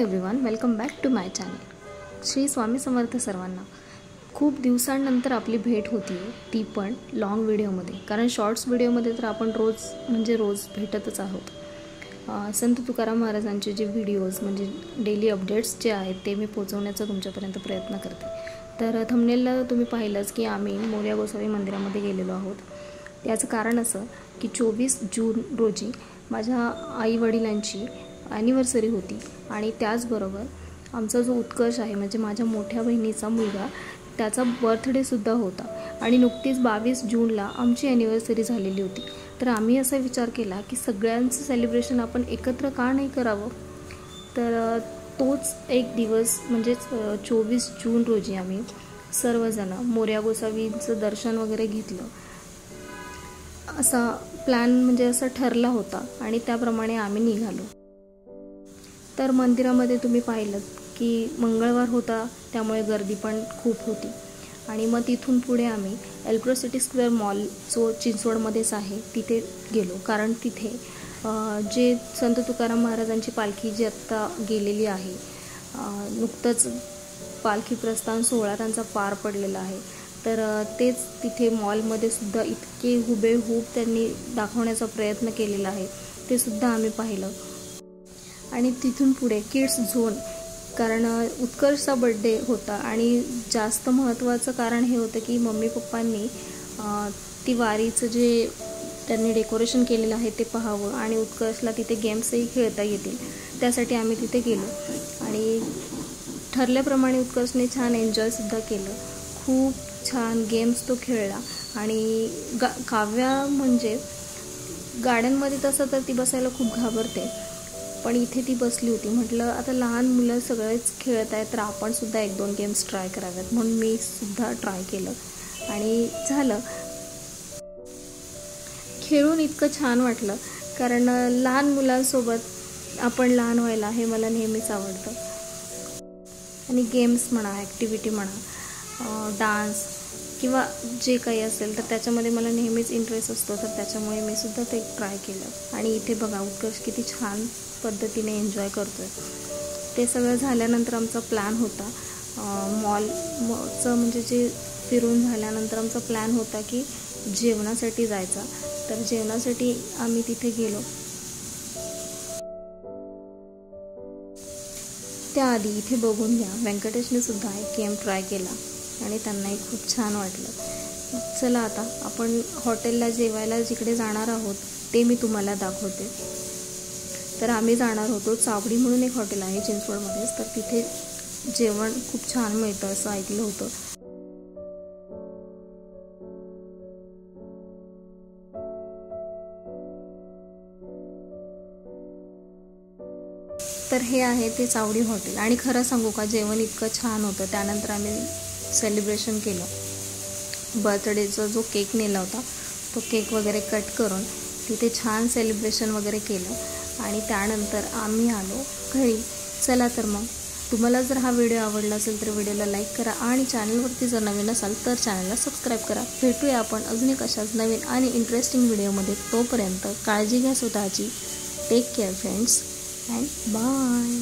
Everyone, welcome back to my channel. Shri Swami Samarth सर्वांना. खूप दिवसांनंतर आपली भेट होती आहे, ती पण लॉंग व्हिडिओमध्ये. कारण शॉर्ट्स व्हिडिओमध्ये तर आपण रोज भेटतच आहोत. संत तुकाराम महाराजांचे जे व्हिडिओज म्हणजे डेली अपडेट्स जे आहेत ते मी पोचवण्याचा तुमच्यापर्यंत प्रयत्न करते. तर थंबनेलला तुम्ही पाहिलंच की आम्ही मोरया गोसावी मंदिरामध्ये गेलेलो आहोत. याचं कारण असं की 24 जून रोजी माझ्या आईवडिलांची ॲनिव्हर्सरी होती आणि त्याचबरोबर आमचा जो उत्कर्ष आहे म्हणजे माझ्या मोठ्या बहिणीचा मुलगा, त्याचा बर्थडेसुद्धा होता आणि नुकतीच 22 जूनला आमची ॲनिव्हर्सरी झालेली होती. तर आम्ही असा विचार केला की सगळ्यांचं सेलिब्रेशन आपण एकत्र का नाही करावं. तर तोच एक दिवस म्हणजेच 24 जून रोजी आम्ही सर्वजण मोरया गोसावींचं दर्शन वगैरे घेतलं. असा प्लॅन म्हणजे असा ठरला होता आणि त्याप्रमाणे आम्ही निघालो. तर मंदिरामध्ये तुम्ही पाहिलं की मंगळवार होता, त्यामुळे गर्दी पण खूप होती. आणि मग तिथून पुढे आम्ही एल्प्रोसिटी स्क्वेअर मॉल जो चिंचवडमध्येच आहे तिथे गेलो. कारण तिथे जे संत तुकाराम महाराजांची पालखी जी आत्ता गेलेली आहे, नुकतंच पालखी प्रस्थान सोहळा त्यांचा पार पडलेला आहे. तर तेच तिथे मॉलमध्ये सुद्धा इतके हुबेहूब त्यांनी दाखवण्याचा प्रयत्न केलेला आहे, ते सुद्धा आम्ही पाहिलं. आणि तिथून पुढे किड्स झोन, कारण उत्कर्षचा बड्डे होता आणि जास्त महत्त्वाचं कारण हे होतं की मम्मी पप्पांनी ती वारीचं जे त्यांनी डेकोरेशन केलेलं आहे ते पाहावं आणि उत्कर्षला तिथे गेम्सही खेळता येतील, त्यासाठी आम्ही तिथे गेलो. आणि ठरल्याप्रमाणे उत्कर्षने छान एन्जॉयसुद्धा केलं. खूप छान गेम्स तो खेळला. आणि काव्या म्हणजे गाड्यांमध्ये तसं तर ती बसायला खूप घाबरते, पण इथे ती बसली होती. म्हटलं आता लहान मुलं सगळेच खेळत आहेत तर आपण सुद्धा 1-2 गेम्स ट्राय कराव्यात, म्हणून मी सुद्धा ट्राय केलं आणि झालं. खेळून इतकं छान वाटलं, कारण लहान मुलांसोबत आपण लहान व्हायला हे मला नेहमीच आवडतं. आणि गेम्स म्हणा, ॲक्टिव्हिटी म्हणा, डान्स किंवा जे काही असेल तर त्याच्यामध्ये मला नेहमीच इंटरेस्ट असतो, तर त्याच्यामुळे मी सुद्धा ते ट्राय केलं. आणि इथे बघा उत्कर्ष किती छान पद्धतीने एन्जॉय करतो आहे. ते सगळं झाल्यानंतर आमचा प्लॅन होता मॉलचं म्हणजे जे फिरून झाल्यानंतर आमचा प्लॅन होता की जेवणासाठी जायचा. तर जेवणासाठी आम्ही तिथे गेलो. त्याआधी इथे बघून घ्या, व्यंकटेशने सुद्धा एक गेम ट्राय केला आणि त्यांनाही खूप छान वाटलं. चला आता आपण हॉटेलला जेवायला जिकडे जाणार आहोत ते मी तुम्हाला दाखवते. तर आम्ही जाणार होतो चावडी म्हणून एक हॉटेल आहे चिंचवडमध्येच, तर तिथे जेवण खूप छान मिळतं असं ऐकलं होतं. तर हे आहे ते चावडी हॉटेल. आणि खरं सांगू का, जेवण इतकं छान होतं. त्यानंतर आम्ही सेलिब्रेशन केलं. बर्थडेचा जो केक नेला होता तो केक वगैरे कट करून तिथे छान सेलिब्रेशन वगैरे केलं आणि त्यानंतर आम्ही आलो घरी. चला तर मग तुम्हाला जर हा व्हिडिओ आवडला असेल तर व्हिडिओला लाईक करा आणि चॅनलवरती जर नवीन असाल तर चॅनलला सबस्क्राईब करा. भेटूया आपण अजून एक अशाच नवीन आणि इंटरेस्टिंग व्हिडिओमध्ये. तोपर्यंत काळजी घ्या स्वतःची. Take care friends and bye.